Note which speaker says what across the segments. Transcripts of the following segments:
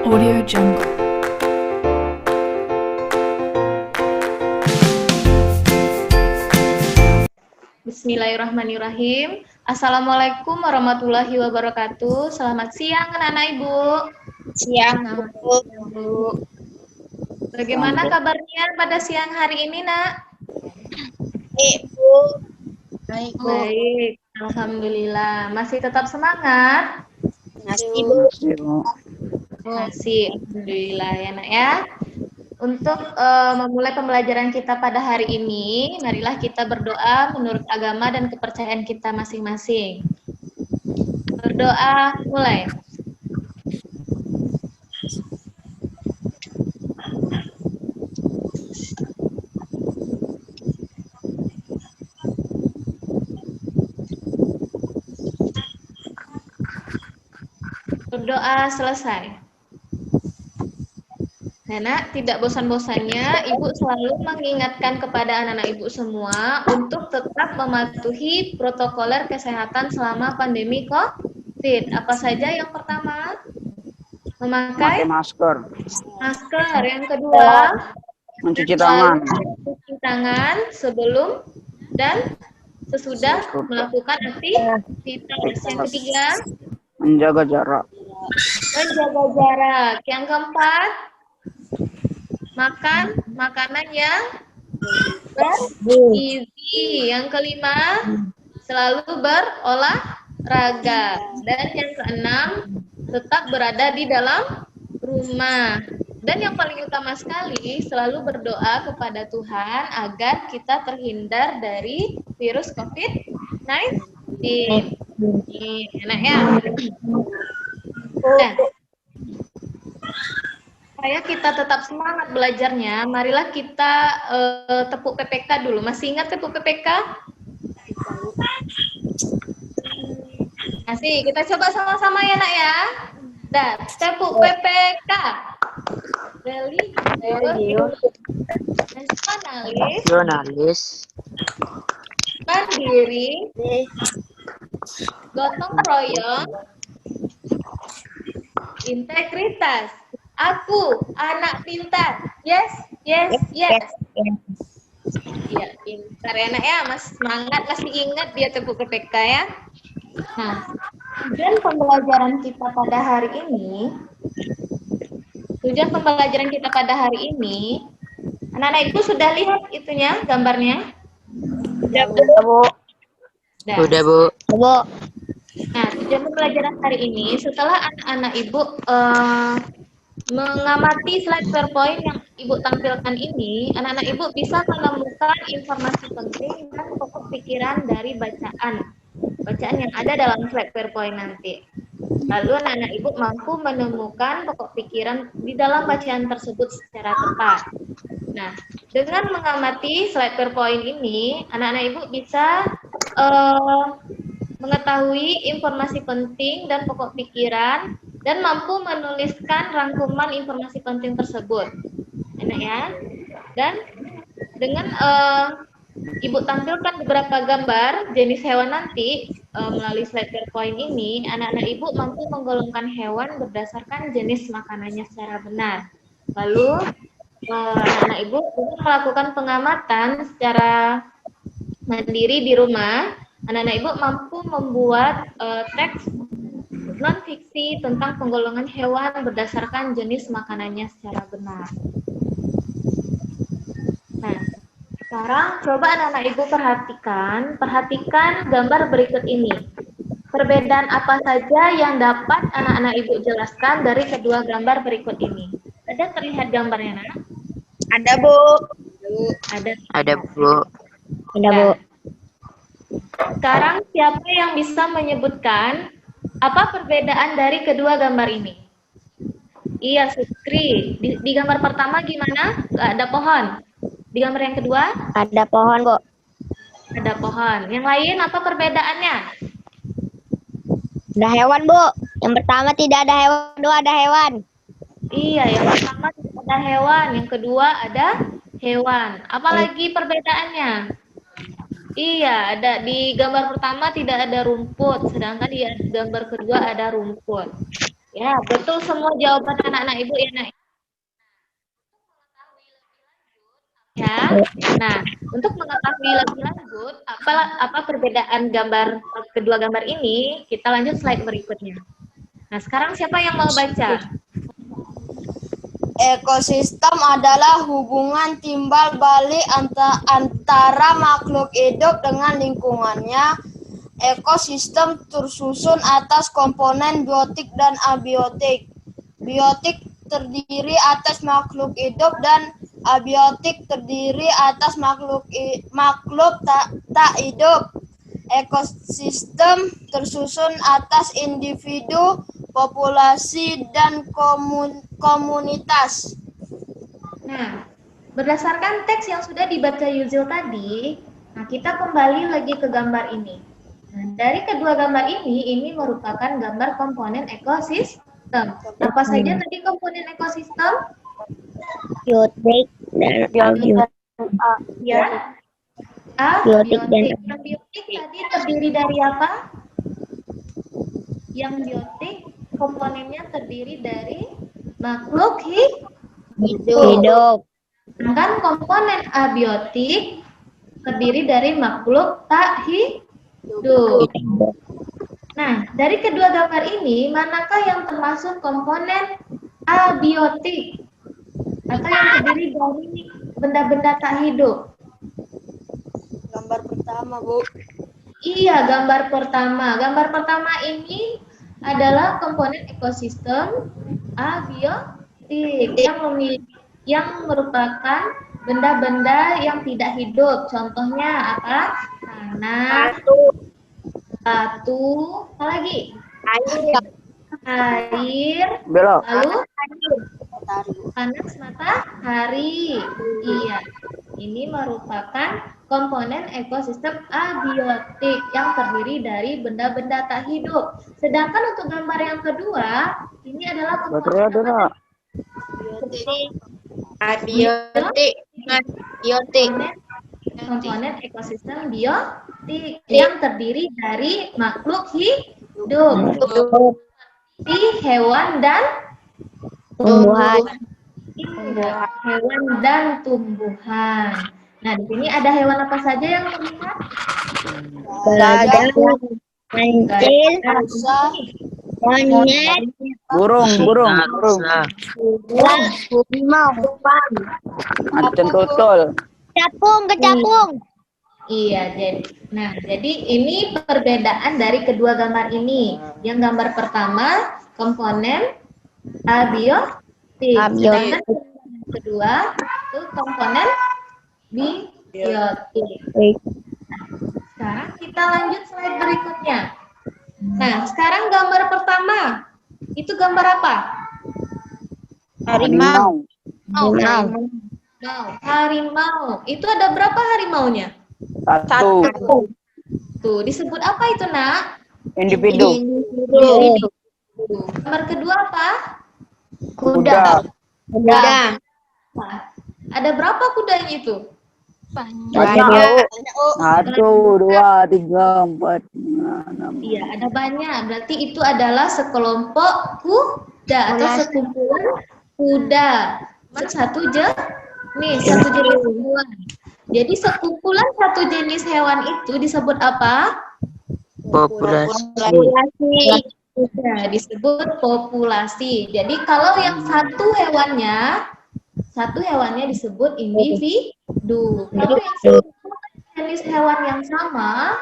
Speaker 1: Audio Jungle.
Speaker 2: Bismillahirrahmanirrahim. Assalamualaikum warahmatullahi wabarakatuh. Selamat siang anak-anak Ibu.
Speaker 3: Siang, Bu.
Speaker 2: Bu. Bagaimana kabarnya pada siang hari ini, Nak?
Speaker 3: Baik, Bu. Baik, Bu.
Speaker 2: Baik, alhamdulillah. Masih tetap semangat?
Speaker 3: Masih, Bu.
Speaker 2: Masih, alhamdulillah ya, Nak ya. Untuk memulai pembelajaran kita pada hari ini, marilah kita berdoa menurut agama dan kepercayaan kita masing-masing. Berdoa, mulai. Berdoa selesai. Nenek, tidak bosan-bosannya, Ibu selalu mengingatkan kepada anak-anak Ibu semua untuk tetap mematuhi protokoler kesehatan selama pandemi COVID. Apa saja yang pertama? Memakai
Speaker 4: masker,
Speaker 2: masker. Yang kedua,
Speaker 4: mencuci tangan,
Speaker 2: mencuci tangan sebelum dan sesudah melakukan aktivitas. Yang ketiga,
Speaker 4: menjaga jarak,
Speaker 2: menjaga jarak. Yang keempat, makan makanan yang bergizi. Yang kelima, selalu berolahraga. Dan yang keenam, tetap berada di dalam rumah. Dan yang paling utama sekali, selalu berdoa kepada Tuhan agar kita terhindar dari virus COVID-19. Ini enak ya. Nah, supaya kita tetap semangat belajarnya, marilah kita tepuk PPK dulu. Masih ingat tepuk PPK? Masih, kita coba sama-sama ya, Nak ya. Dan tepuk PPK.
Speaker 4: jurnalis,
Speaker 2: Mandiri, gotong royong, integritas. Aku anak pintar. Yes, yes, yes. Iya, pintar ya, Nak ya. Mas semangat, masih ingat dia tepuk PPK ya. Nah, dan pembelajaran kita pada hari ini, anak-anak Ibu sudah lihat itunya, gambarnya?
Speaker 3: Udah, Bu.
Speaker 2: Nah,
Speaker 4: udah Bu,
Speaker 2: Nah, tujuan pembelajaran hari ini, setelah anak-anak Ibu mengamati slide PowerPoint yang Ibu tampilkan ini, anak-anak Ibu bisa menemukan informasi penting dan pokok pikiran dari bacaan yang ada dalam slide PowerPoint nanti. Lalu anak-anak Ibu mampu menemukan pokok pikiran di dalam bacaan tersebut secara tepat. Nah, dengan mengamati slide PowerPoint ini, anak-anak Ibu bisa mengetahui informasi penting dan pokok pikiran dan mampu menuliskan rangkuman informasi penting tersebut. Enak ya? Dan dengan Ibu tampilkan beberapa gambar jenis hewan nanti melalui slide PowerPoint ini, anak-anak Ibu mampu menggolongkan hewan berdasarkan jenis makanannya secara benar. Lalu anak-anak Ibu melakukan pengamatan secara mandiri di rumah. Anak-anak Ibu mampu membuat teks non-fiksi tentang penggolongan hewan berdasarkan jenis makanannya secara benar. Nah, sekarang coba anak-anak Ibu perhatikan gambar berikut ini. Perbedaan apa saja yang dapat anak-anak Ibu jelaskan dari kedua gambar berikut ini? Ada terlihat gambarnya, Nak?
Speaker 3: Ada, Bu.
Speaker 4: ada Bu,
Speaker 2: Nah, sekarang siapa yang bisa menyebutkan apa perbedaan dari kedua gambar ini? Iya, Sukri. Di gambar pertama gimana? Nggak ada pohon. Di gambar yang kedua?
Speaker 3: Ada pohon, Bu.
Speaker 2: Ada pohon. Yang lain apa perbedaannya?
Speaker 3: Ada hewan, Bu. Yang pertama tidak ada hewan, kedua ada hewan.
Speaker 2: Iya, yang pertama tidak ada hewan. Yang kedua ada hewan. Apalagi perbedaannya? Iya, ada di gambar pertama tidak ada rumput, sedangkan di gambar kedua ada rumput. Ya, betul semua jawaban anak-anak Ibu ya, Nak. Ya. Nah, untuk mengetahui lebih lanjut apa perbedaan kedua gambar ini, kita lanjut slide berikutnya. Nah, sekarang siapa yang mau baca?
Speaker 1: Ekosistem adalah hubungan timbal balik antara makhluk hidup dengan lingkungannya. Ekosistem tersusun atas komponen biotik dan abiotik. Biotik terdiri atas makhluk hidup dan abiotik terdiri atas makhluk tak hidup. Ekosistem tersusun atas individu, populasi, dan komunitas.
Speaker 2: Nah, berdasarkan teks yang sudah dibaca Yuzil tadi, nah kita kembali lagi ke gambar ini. Nah, dari kedua gambar ini merupakan gambar komponen ekosistem. Apa saja tadi komponen ekosistem?
Speaker 3: Biotik dan abiotik.
Speaker 2: Ya.
Speaker 3: Biotik dan
Speaker 2: Yang biotik tadi terdiri dari apa? Yang biotik komponennya terdiri dari makhluk
Speaker 3: hidup.
Speaker 2: Sedangkan komponen abiotik terdiri dari makhluk tak hidup. Nah, dari kedua gambar ini, manakah yang termasuk komponen abiotik? Atau yang terdiri dari benda-benda tak hidup?
Speaker 1: Gambar pertama, Bu.
Speaker 2: Iya, gambar pertama. Gambar pertama ini adalah komponen ekosistem abiotik yang merupakan benda-benda yang tidak hidup. Contohnya apa? Tanah, batu, apa lagi? Air,
Speaker 4: Belok.
Speaker 2: lalu panas matahari. Iya, ini merupakan komponen ekosistem abiotik yang terdiri dari benda-benda tak hidup. Sedangkan untuk gambar yang kedua, ini adalah
Speaker 4: Baterai ada nggak?
Speaker 1: Biotik.
Speaker 2: komponen ekosistem biotik yang terdiri dari makhluk hidup, seperti hewan dan
Speaker 3: Tumbuhan.
Speaker 2: hewan dan tumbuhan. Nah, di sini ada hewan apa saja yang terlihat?
Speaker 3: Gajah, kancil, monyet,
Speaker 4: Burung.
Speaker 3: harimau,
Speaker 4: Macan tutul.
Speaker 3: kecapung.
Speaker 2: Iya, jadi ini perbedaan dari kedua gambar ini. Yang gambar pertama komponen abiotik, sedangkan yang kedua itu komponen biotik. Sekarang kita lanjut slide berikutnya. Nah, sekarang gambar pertama itu gambar apa?
Speaker 4: Harimau.
Speaker 2: Harimau. Itu ada berapa harimaunya?
Speaker 4: Satu.
Speaker 2: Tuh, disebut apa itu, Nak?
Speaker 4: Individu.
Speaker 2: Gambar kedua apa?
Speaker 4: Kuda.
Speaker 2: Nah, ada berapa kudanya itu?
Speaker 3: Banyak.
Speaker 4: Satu, dua, tiga, empat, lima, enam.
Speaker 2: Iya, ada banyak. Berarti itu adalah sekelompok kuda atau sekumpulan kuda. Satu jenis hewan. Jadi sekumpulan satu jenis hewan itu disebut apa?
Speaker 4: Populasi.
Speaker 2: Ya, disebut populasi. Jadi kalau yang satu hewannya disebut individu. Kalau yang jenis hewan yang sama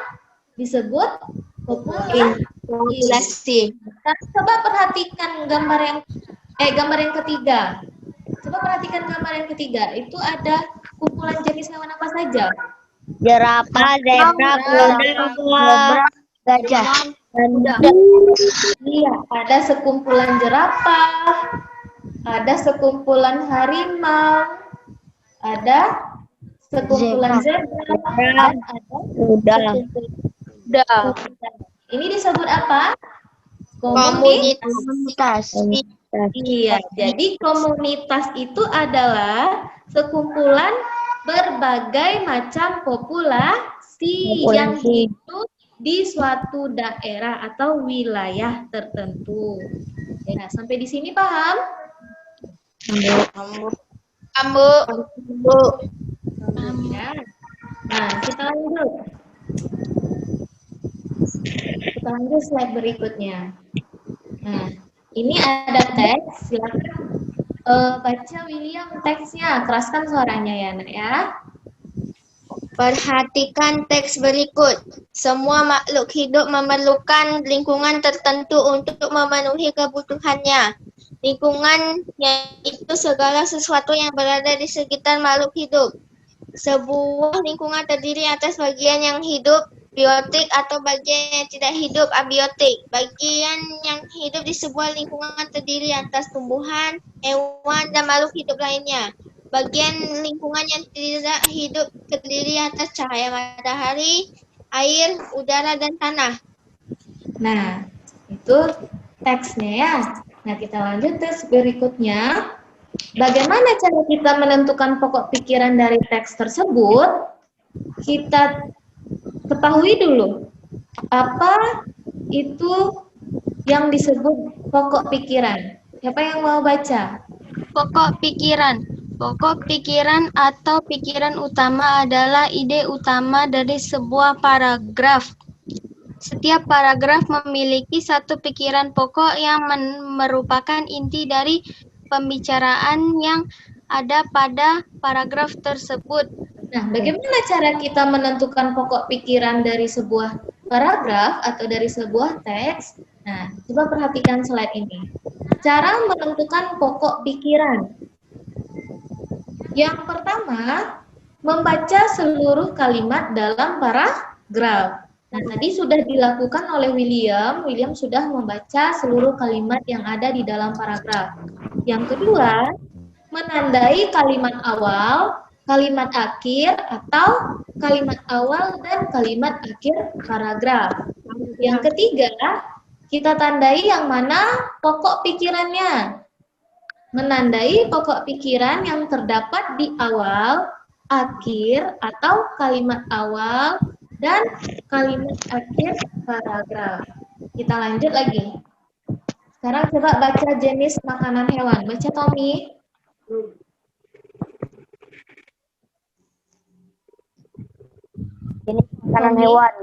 Speaker 2: disebut populasi. Nah, coba perhatikan gambar yang ketiga. Coba perhatikan gambar yang ketiga. Itu ada kumpulan jenis hewan apa saja?
Speaker 3: Jerapah, zebra, kuda, gajah.
Speaker 2: Iya, ada sekumpulan jerapah, ada sekumpulan harimau, ada sekumpulan zebra, dan ada
Speaker 3: Kuda.
Speaker 2: kuda. Ini disebut apa?
Speaker 3: Komunitas.
Speaker 2: Iya, jadi komunitas itu adalah sekumpulan berbagai macam populasi yang hidup di suatu daerah atau wilayah tertentu. Ya, sampai di sini paham?
Speaker 1: Ambu.
Speaker 2: Ya. Nah, kita lanjut. Kita lanjut slide berikutnya. Nah, ini ada teks. Silakan baca William teksnya. Keraskan suaranya ya, Nak ya.
Speaker 1: Perhatikan teks berikut. Semua makhluk hidup memerlukan lingkungan tertentu untuk memenuhi kebutuhannya. Lingkungan yaitu segala sesuatu yang berada di sekitar makhluk hidup. Sebuah lingkungan terdiri atas bagian yang hidup, biotik, atau bagian yang tidak hidup, abiotik. Bagian yang hidup di sebuah lingkungan terdiri atas tumbuhan, hewan, dan makhluk hidup lainnya. Bagian lingkungan yang tidak hidup terdiri atas cahaya matahari, air, udara, dan tanah.
Speaker 2: Nah, itu teksnya ya. Nah, kita lanjut teks berikutnya. Bagaimana cara kita menentukan pokok pikiran dari teks tersebut? Kita ketahui dulu, apa itu yang disebut pokok pikiran. Siapa yang mau baca?
Speaker 1: Pokok pikiran. Pokok pikiran atau pikiran utama adalah ide utama dari sebuah paragraf. Setiap paragraf memiliki satu pikiran pokok yang merupakan inti dari pembicaraan yang ada pada paragraf tersebut.
Speaker 2: Nah, bagaimana cara kita menentukan pokok pikiran dari sebuah paragraf atau dari sebuah teks? Nah, coba perhatikan slide ini. Cara menentukan pokok pikiran. Yang pertama, membaca seluruh kalimat dalam paragraf. Nah, tadi sudah dilakukan oleh William. William sudah membaca seluruh kalimat yang ada di dalam paragraf. Yang kedua, menandai kalimat awal, kalimat akhir, atau kalimat awal dan kalimat akhir paragraf. Yang ketiga, kita tandai yang mana pokok pikirannya. Menandai pokok pikiran yang terdapat di awal, akhir, atau kalimat awal dan kalimat akhir paragraf. Kita lanjut lagi. Sekarang coba baca jenis makanan hewan. Baca Tommy.
Speaker 3: Jenis makanan hewan.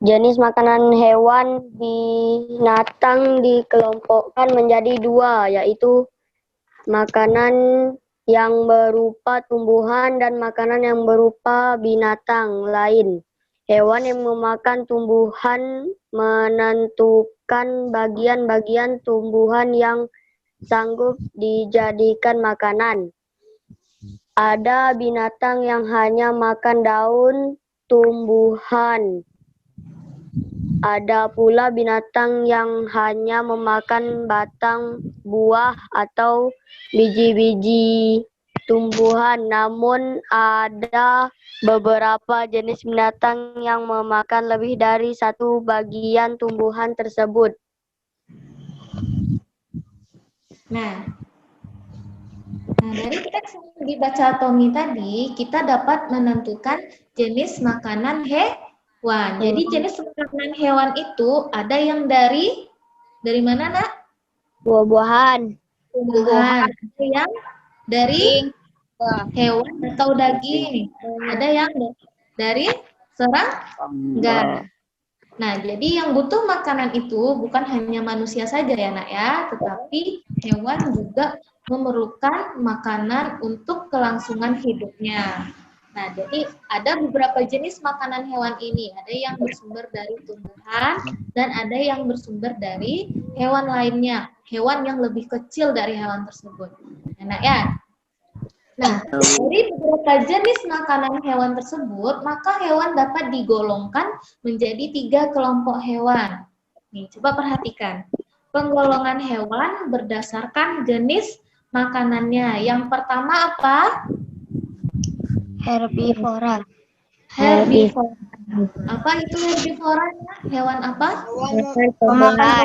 Speaker 3: Jenis makanan hewan binatang dikelompokkan menjadi dua, yaitu makanan yang berupa tumbuhan dan makanan yang berupa binatang lain. Hewan yang memakan tumbuhan menentukan bagian-bagian tumbuhan yang sanggup dijadikan makanan. Ada binatang yang hanya makan daun tumbuhan. Ada pula binatang yang hanya memakan batang, buah, atau biji-biji tumbuhan. Namun ada beberapa jenis binatang yang memakan lebih dari satu bagian tumbuhan tersebut.
Speaker 2: Nah, dari teks yang dibaca Tommy tadi, kita dapat menentukan jenis makanan hewan. Jadi jenis makanan hewan itu ada yang dari mana, Nak?
Speaker 3: Buah-buahan.
Speaker 2: Tumbuhan. Ada yang dari hewan atau daging. Ada yang dari serangga. Nah, jadi yang butuh makanan itu bukan hanya manusia saja ya, Nak ya, tetapi hewan juga memerlukan makanan untuk kelangsungan hidupnya. Nah, jadi ada beberapa jenis makanan hewan ini. Ada yang bersumber dari tumbuhan dan ada yang bersumber dari hewan lainnya. Hewan yang lebih kecil dari hewan tersebut. Enak ya? Nah, dari beberapa jenis makanan hewan tersebut, maka hewan dapat digolongkan menjadi 3 kelompok hewan. Nih, coba perhatikan. Penggolongan hewan berdasarkan jenis makanannya. Yang pertama apa?
Speaker 3: Herbivora.
Speaker 2: Herbivora. Apa itu herbivora? Hewan apa?
Speaker 3: Pemakan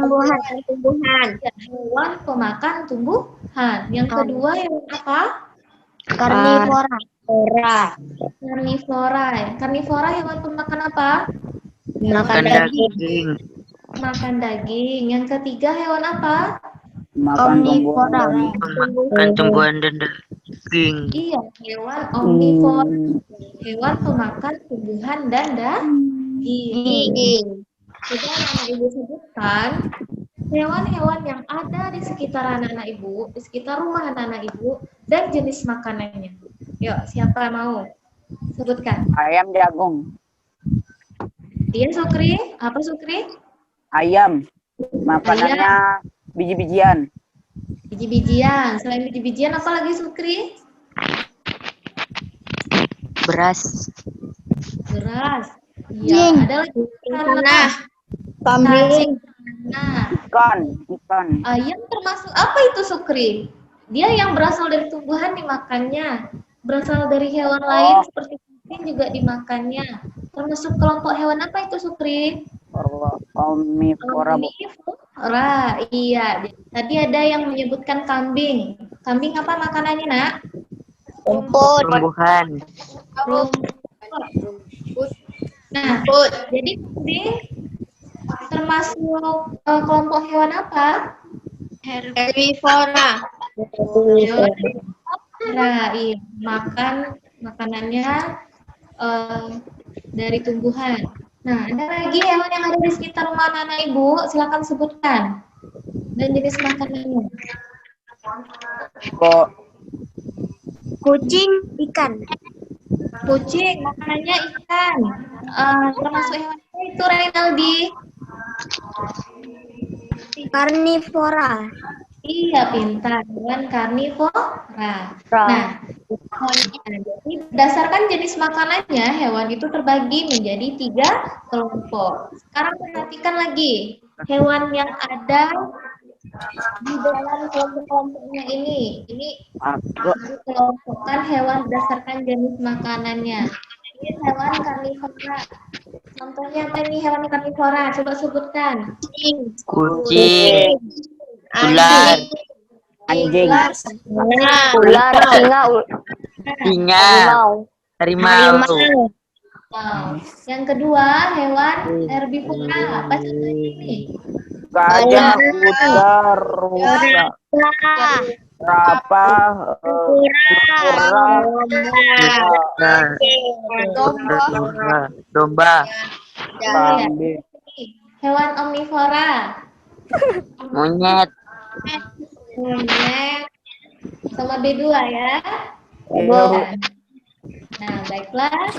Speaker 1: tumbuhan.
Speaker 2: Hewan pemakan tumbuhan. Yang kedua hewan apa?
Speaker 3: Karnivora.
Speaker 2: Karnivora. Karnivora hewan pemakan apa?
Speaker 3: Makan daging.
Speaker 2: makan daging. Yang ketiga hewan apa?
Speaker 4: Makan tumbuhan
Speaker 1: Omnivora.
Speaker 4: dan
Speaker 5: Makan tumbuhan dan daging.
Speaker 2: Iya, hewan omnivora.
Speaker 4: Hmm.
Speaker 2: Hewan pemakan tumbuhan dan daging.
Speaker 1: Giging.
Speaker 2: Sudah anak-anak ibu sebutkan hewan-hewan yang ada di sekitar anak-anak ibu, di sekitar rumah anak-anak ibu, dan jenis makanannya. Yuk, siapa yang mau? Sebutkan.
Speaker 4: Ayam jagung.
Speaker 2: Dia Sukri, apa Sukri?
Speaker 4: Ayam. Makanannya biji-bijian.
Speaker 2: Biji-bijian. Selain biji-bijian, apa lagi Sukri?
Speaker 5: Beras.
Speaker 2: Beras. Iya, ada lagi.
Speaker 1: Nah, kambing.
Speaker 2: Nah,
Speaker 4: Ikan.
Speaker 2: ayam termasuk apa itu Sukri? Dia yang berasal dari tumbuhan dimakannya, berasal dari hewan lain seperti kucing juga dimakannya. Termasuk kelompok hewan apa itu Sukri?
Speaker 4: Omnivora.
Speaker 2: Omnivora, iya. Tadi ada yang menyebutkan kambing. Kambing apa makanannya, Nak?
Speaker 1: Rumput.
Speaker 5: Tumbuhan.
Speaker 2: Rumput. Nah,
Speaker 1: Rumput.
Speaker 2: jadi kambing termasuk kelompok hewan apa?
Speaker 1: Herbivora.
Speaker 2: Hewan herbivora, iya. Makanannya dari tumbuhan. Nah, ada lagi hewan yang ada di sekitar rumah anak ibu, silakan sebutkan. Dan jenis makanannya.
Speaker 4: Kok
Speaker 1: Kucing, ikan.
Speaker 2: Kucing, makanannya ikan. Termasuk hewan apa itu, Reynaldi?
Speaker 1: Karnivora.
Speaker 2: Iya, pintar. Hewan karnivora. Nah, jadi berdasarkan jenis makanannya, hewan itu terbagi menjadi 3 kelompok. Sekarang perhatikan lagi hewan yang ada di dalam kelompok-kelompoknya ini. Ini dikelompokkan hewan berdasarkan jenis makanannya. Ini hewan karnivora. Contohnya apa ini hewan karnivora? Coba sebutkan.
Speaker 5: Kucing. Ular.
Speaker 4: anjing.
Speaker 3: Ular, singa,
Speaker 5: Singa. Harimau.
Speaker 2: Wow. Yang kedua, hewan herbivora. Apa contohnya ini?
Speaker 4: Gajah, kuda, rusa, apa,
Speaker 5: Domba.
Speaker 4: kambing.
Speaker 2: Hewan omnivora.
Speaker 5: Monyet.
Speaker 2: Monyet. Sama B2 ya. Nah, baiklah.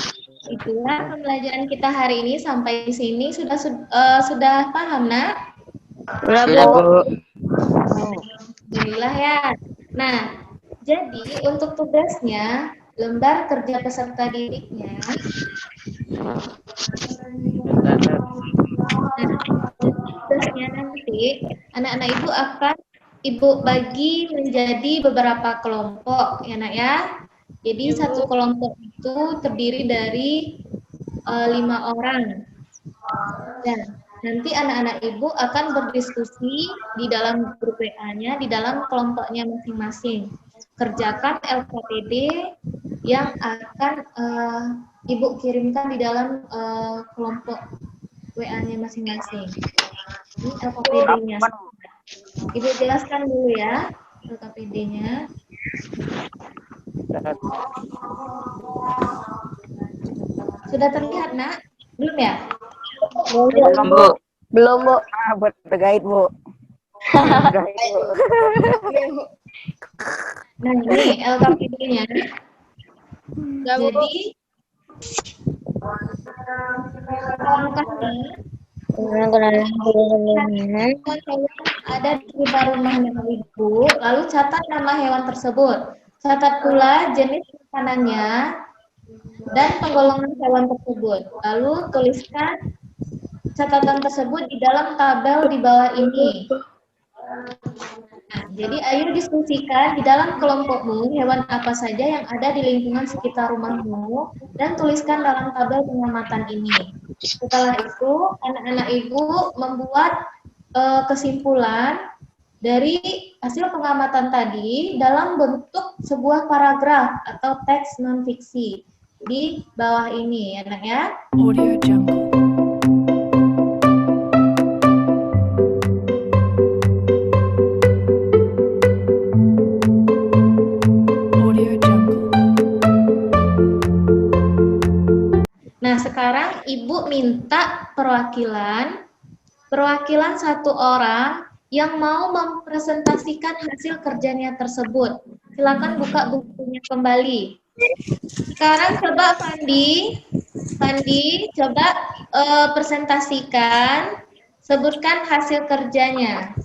Speaker 2: Itulah pembelajaran kita hari ini. Sampai di sini sudah paham, Nak?
Speaker 5: Sudah, Bu.
Speaker 2: Alhamdulillah ya. Nah, jadi untuk tugasnya, lembar kerja peserta didiknya. Tugasnya nanti, anak-anak ibu akan ibu bagi menjadi beberapa kelompok, ya Nak ya. Jadi satu kelompok itu terdiri dari 5 orang. Dan nanti anak-anak ibu akan berdiskusi di dalam grup WA-nya, di dalam kelompoknya masing-masing. Kerjakan LKPD yang akan ibu kirimkan di dalam kelompok WA-nya masing-masing. Ini LKPD-nya. Ibu jelaskan dulu ya LKPD-nya. Sudah terlihat, Nak? Belum ya?
Speaker 5: Belum, Bu.
Speaker 3: belum, Bu.
Speaker 4: Buat terkait, Bu. Terkait, Bu.
Speaker 2: Nah, ini LKPD-nya. Jadi, ada di sekitar rumah anak ibu, lalu catat nama hewan tersebut. Catat pula jenis makanannya dan penggolongan hewan tersebut. Lalu tuliskan catatan tersebut di dalam tabel di bawah ini. Nah, jadi ayo diskusikan di dalam kelompokmu hewan apa saja yang ada di lingkungan sekitar rumahmu dan tuliskan dalam tabel pengamatan ini. Setelah itu, anak-anak ibu membuat kesimpulan dari hasil pengamatan tadi dalam bentuk sebuah paragraf atau teks non-fiksi di bawah ini, ya Nak ya.
Speaker 6: Audio Jungle.
Speaker 2: sekarang Ibu minta perwakilan satu orang yang mau mempresentasikan hasil kerjanya tersebut. Silakan buka bukunya kembali. Sekarang coba Fandi coba presentasikan, sebutkan hasil kerjanya,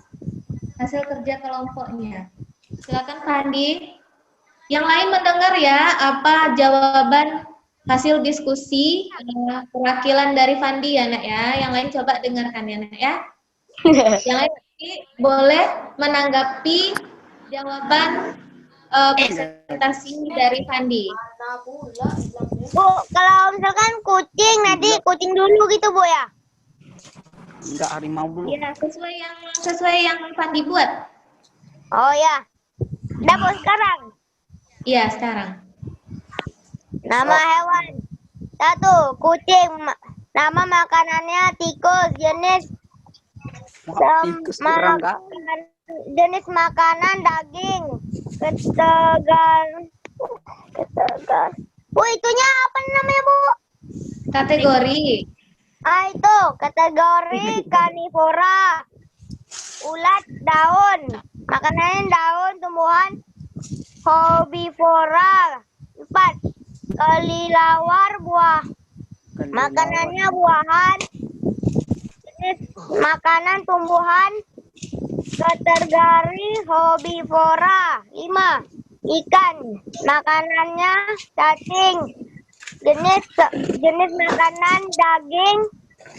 Speaker 2: hasil kerja kelompoknya. Silakan Fandi. Yang lain mendengar ya apa jawaban hasil diskusi perwakilan dari Fandi ya Nak ya. Yang lain coba dengarkan ya Nak ya. Yang lain boleh menanggapi jawaban presentasi dari Fandi.
Speaker 3: Bu, kalau misalkan kucing, nanti kucing dulu gitu Bu ya?
Speaker 4: Enggak, harimau dulu.
Speaker 2: Iya, sesuai yang Fandi buat.
Speaker 3: Oh ya. Udah Bu sekarang.
Speaker 2: Iya, sekarang.
Speaker 3: Nama hewan. 1. Kucing. Nama makanannya tikus.
Speaker 4: Tikus serangga.
Speaker 3: Jenis makanan daging. Ketegar. Bu, itunya apa namanya Bu?
Speaker 2: Kategori.
Speaker 3: Itu kategori karnivora. Ulat daun. Makanannya daun, tumbuhan. Herbivora. 4. Kelilawar buah. Makanannya buahan. Jenis makanan tumbuhan. Kategori herbivora. 5. Ikan. Makanannya cacing. Jenis makanan daging.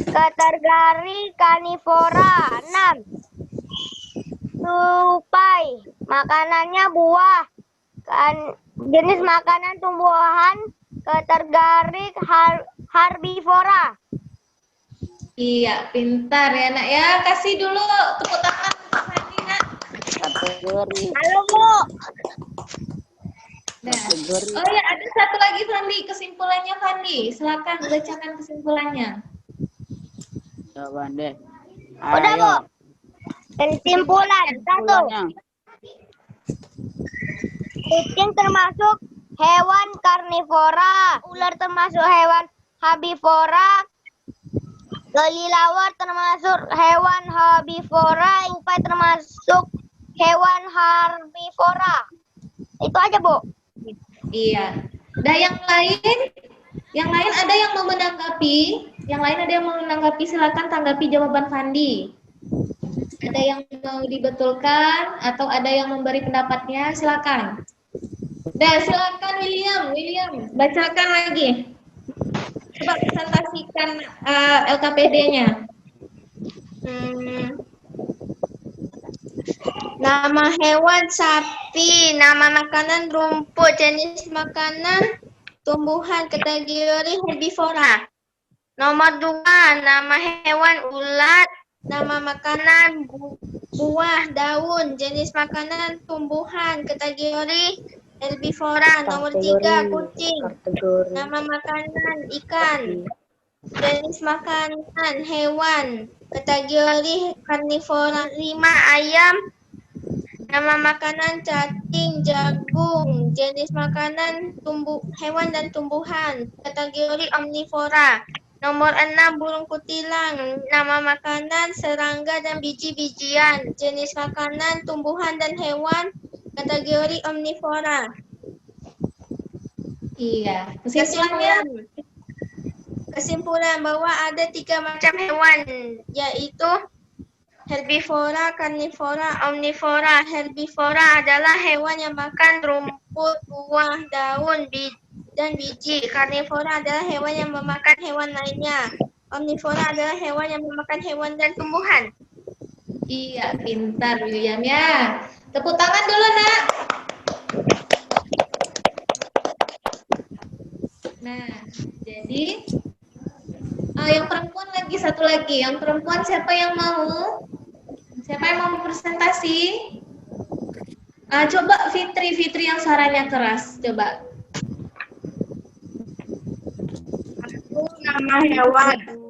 Speaker 3: Kategori karnivora. 6. Tupai. Makanannya buah. Jenis makanan tumbuhan. Kategori herbivora.
Speaker 2: Iya, pintar ya Nak ya. Kasih dulu tepuk tangan untuk Fandi Nak.
Speaker 4: Kategori.
Speaker 3: Halo Bu.
Speaker 2: Nah. Oh ya, ada satu lagi Fandi, kesimpulannya Fandi. Silakan bacakan kesimpulannya.
Speaker 4: Coba deh.
Speaker 3: Udah Bu. Kesimpulan. 1. Kucing termasuk hewan karnivora. Ular termasuk hewan herbivora. Kelilawar termasuk hewan herbivora. Tupai termasuk hewan herbivora. Itu aja Bu.
Speaker 2: Iya. Nah yang lain ada yang mau menanggapi? Yang lain ada yang mau menanggapi? Silakan tanggapi jawaban Fandi. Ada yang mau dibetulkan atau ada yang memberi pendapatnya? Silakan. Nah, silakan William, bacakan lagi. Coba presentasikan LKPD-nya.
Speaker 1: Nama hewan sapi, nama makanan rumput, jenis makanan tumbuhan, kategori herbivora. Nomor 2, nama hewan ulat, nama makanan buah, daun, jenis makanan tumbuhan, kategori herbivora. Nomor 3, kucing, nama makanan ikan, jenis makanan hewan, kategori karnivora. 5, ayam, nama makanan cacing, jagung, jenis makanan hewan dan tumbuhan, kategori omnivora. Nomor 6, burung kutilang, nama makanan serangga dan biji-bijian, jenis makanan tumbuhan dan kewan, kategori omnivora.
Speaker 2: Iya,
Speaker 1: Kesimpulan bahwa ada 3 macam hewan, yaitu herbivora, karnivora, omnivora. Herbivora adalah hewan yang makan rumput, buah, daun, dan biji. Karnivora adalah hewan yang memakan hewan lainnya. Omnivora adalah hewan yang memakan hewan dan tumbuhan.
Speaker 2: Iya, pintar William ya. Tepuk tangan dulu, Nak. Nah, jadi yang perempuan lagi satu lagi. Yang perempuan siapa yang mau? Siapa yang mau presentasi? Coba Fitri yang suaranya keras. Coba.
Speaker 1: Aku nama hewan.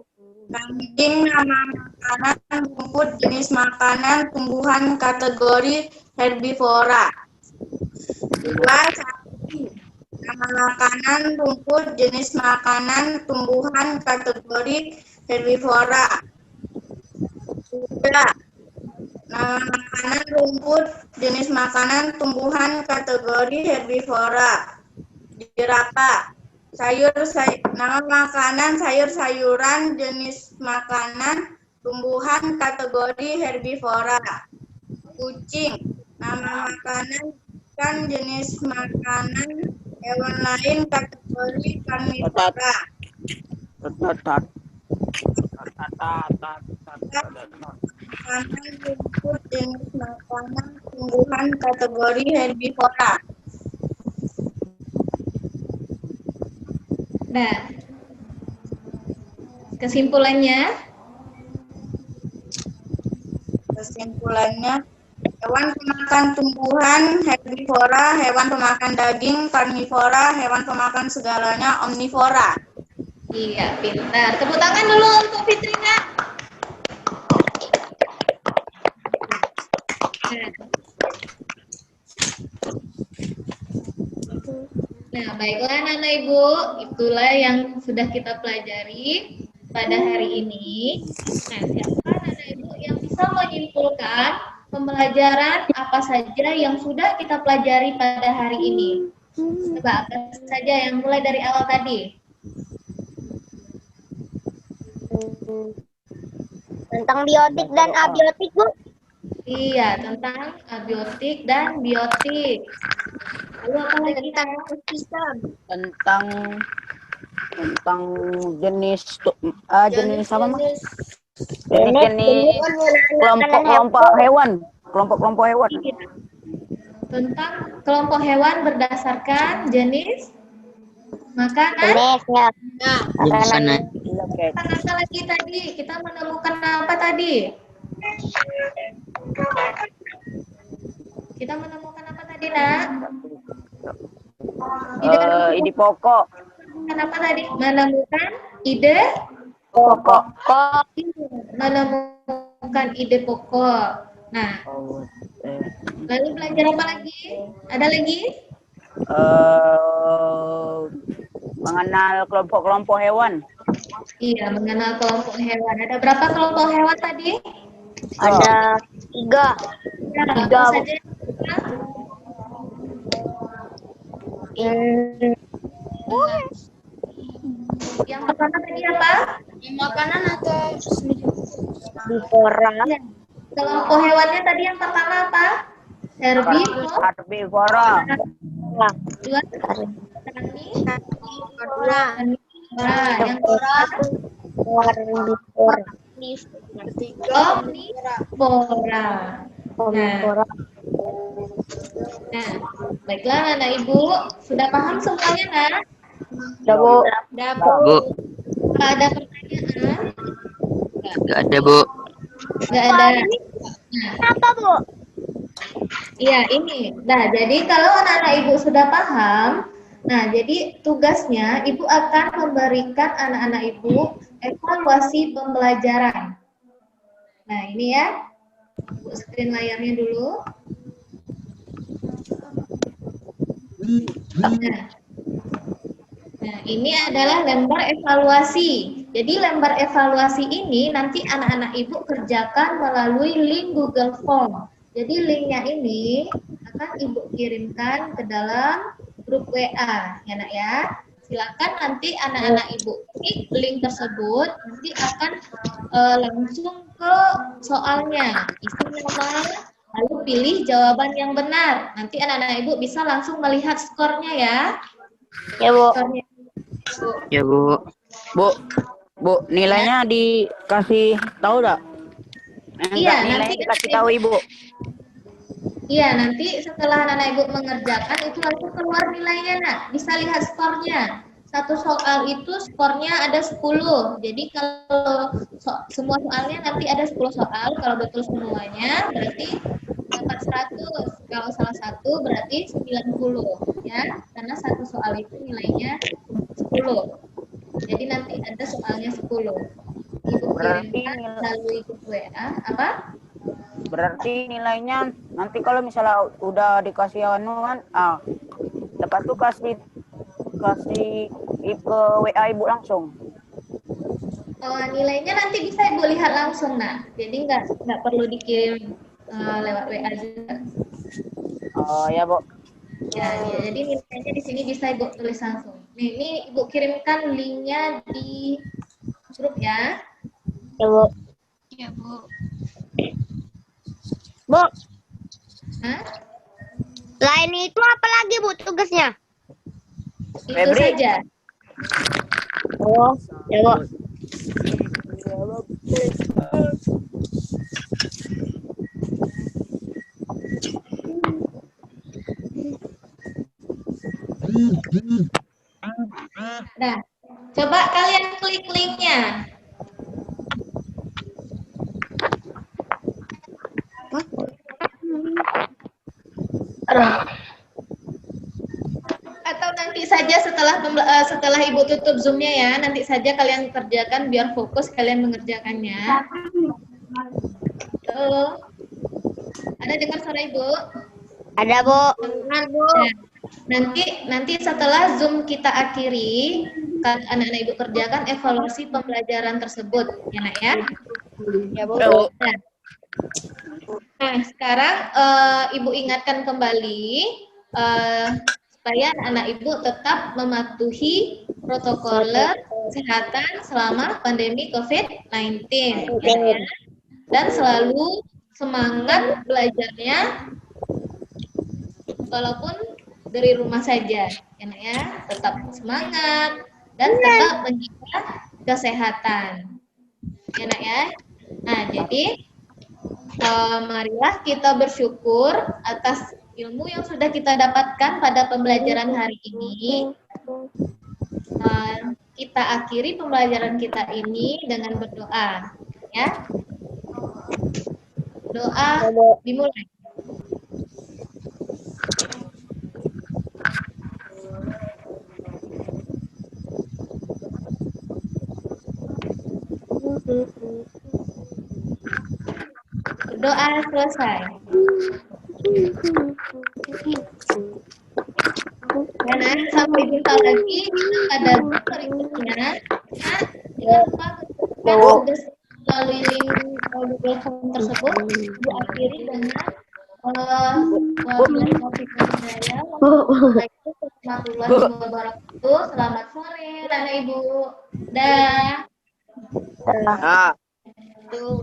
Speaker 1: Kambing nama makanan, rumput, jenis makanan, tumbuhan, kategori herbivora. 2, sapi. Nama makanan, rumput, jenis makanan, tumbuhan, kategori herbivora. Kuda. Nama makanan, rumput, jenis makanan, tumbuhan, kategori herbivora. Jerapah. Nama makanan, sayur-sayuran, jenis makanan, tumbuhan, kategori herbivora. Kucing. Nama makanan, ikan, jenis makanan, hewan lain, kategori karnivora. Makanan, rumput, jenis makanan, tumbuhan, kategori herbivora.
Speaker 2: Nah, kesimpulannya,
Speaker 1: hewan pemakan tumbuhan, herbivora, hewan pemakan daging, karnivora, hewan pemakan segalanya, omnivora.
Speaker 2: iya, pintar. Tepuk tangan dulu untuk Fitrina. Nah, baiklah anak-anak Ibu, itulah yang sudah kita pelajari pada hari ini. Nah, siapa anak-anak Ibu yang bisa menyimpulkan pembelajaran apa saja yang sudah kita pelajari pada hari ini? Coba apa saja yang mulai dari awal tadi?
Speaker 3: Tentang biotik dan abiotik, Bu.
Speaker 2: Iya, tentang abiotik dan biotik. Lalu apa lagi?
Speaker 4: Tentang jenis jenis apa Mas? Jenis kelompok-kelompok hewan. Kelompok-kelompok hewan.
Speaker 2: Tentang kelompok hewan berdasarkan jenis makanan.
Speaker 3: Jenisnya.
Speaker 5: Makanan.
Speaker 2: Apa lagi tadi? Kita menemukan apa tadi? Kita menemukan apa tadi, Nak?
Speaker 4: Ide pokok.
Speaker 2: Kenapa tadi? Menemukan ide
Speaker 4: Pokok.
Speaker 2: menemukan ide pokok. Nah, lalu belajar apa lagi? Ada lagi?
Speaker 4: Mengenal kelompok-kelompok hewan.
Speaker 2: Iya, mengenal kelompok hewan. Ada berapa kelompok hewan tadi?
Speaker 3: Ada 3.
Speaker 2: Apa saja? Yang pertama tadi apa?
Speaker 1: Makanan atau
Speaker 3: Herbivora.
Speaker 2: Kelompok hewannya tadi yang pertama apa?
Speaker 4: Herbivora.
Speaker 2: Dua.
Speaker 1: herbivora?
Speaker 2: Yang kedua,
Speaker 3: Herbivora.
Speaker 2: omnivora.
Speaker 3: Herbivora.
Speaker 2: Nah, baiklah anak ibu, sudah paham semuanya, Nak?
Speaker 3: Udah, Bu.
Speaker 5: Bu,
Speaker 2: Kalau ada pertanyaan?
Speaker 5: nggak ada, Bu.
Speaker 2: Nggak ada. Nah,
Speaker 3: Kenapa, Bu?
Speaker 2: iya ini. Nah, jadi kalau anak-anak ibu sudah paham, nah jadi tugasnya ibu akan memberikan anak-anak ibu evaluasi pembelajaran. Nah, ini ya. Bu screen layarnya dulu. Nah, ini adalah lembar evaluasi. Jadi lembar evaluasi ini nanti anak-anak ibu kerjakan melalui link Google Form. Jadi linknya ini akan ibu kirimkan ke dalam grup WA, ya Nak ya. Silakan nanti anak-anak ibu klik link tersebut, nanti akan langsung ke soalnya, isi nama, lalu pilih jawaban yang benar. Nanti anak-anak ibu bisa langsung melihat skornya ya.
Speaker 3: Ya, Bu.
Speaker 2: Skornya.
Speaker 5: Ya, Bu.
Speaker 4: Bu, nilainya dikasih tahu enggak?
Speaker 2: Iya,
Speaker 4: Nilainya
Speaker 2: nanti
Speaker 4: dikasih tahu Ibu.
Speaker 2: Iya, nanti setelah anak ibu mengerjakan itu langsung keluar nilainya, Nak. Bisa lihat skornya. Satu soal itu skornya ada 10. Jadi kalau semua soalnya nanti ada 10 soal. Kalau betul semuanya berarti dapat 100. Kalau salah satu berarti 90 ya. Karena satu soal itu nilainya 10. Jadi nanti ada soalnya 10. Ibu kirimkan melalui grup WA apa?
Speaker 4: Berarti nilainya nanti kalau misalnya udah dikasih anu kan, lepas itu kasih kasih ke WA Ibu langsung.
Speaker 2: Nilainya nanti bisa Ibu lihat langsung, nah. Jadi nggak perlu dikirim lewat WA juga.
Speaker 4: Oh ya, Bu.
Speaker 2: Ya, jadi nilainya di sini bisa Ibu tulis langsung. Nih, ini Ibu kirimkan linknya di grup ya.
Speaker 3: Ya, Bu.
Speaker 1: Ya, Bu.
Speaker 3: Bu,
Speaker 2: Hah?
Speaker 3: lain itu apa lagi, Bu, tugasnya?
Speaker 2: Itu
Speaker 4: Febri.
Speaker 2: saja.
Speaker 3: Oh, ya, Bu.
Speaker 2: Nah, coba kalian klik linknya. Atau nanti saja setelah Ibu tutup Zoom-nya ya, nanti saja kalian kerjakan biar fokus kalian mengerjakannya. Tuh. Ada dengar suara Ibu?
Speaker 3: Ada, Bu.
Speaker 1: Benar, Bu.
Speaker 2: Nah, nanti setelah Zoom kita akhiri, kan anak-anak Ibu kerjakan evaluasi pembelajaran tersebut, ya Nak ya?
Speaker 3: Ya, Bu.
Speaker 2: Nah, sekarang Ibu ingatkan kembali supaya anak Ibu tetap mematuhi protokol kesehatan selama pandemi COVID-19, ya. Dan selalu semangat belajarnya walaupun dari rumah saja, ya Nak ya. Tetap semangat dan tetap menjaga kesehatan, ya Nak ya. Nah, jadi marilah kita bersyukur atas ilmu yang sudah kita dapatkan pada pembelajaran hari ini. Kita akhiri pembelajaran kita ini dengan berdoa, ya. Doa dimulai. Doa selesai. Dan sampai jumpa lagi pada berikutnya. Nah, jangan lupa kerjakan tugas melalui link Google Form tersebut. Ibu akhiri dengan wabillahi saya. Wassalamualaikum warahmatullahi wabarakatuh. Selamat sore, anak Ibu. Dah.
Speaker 4: Nah.
Speaker 1: Tuh.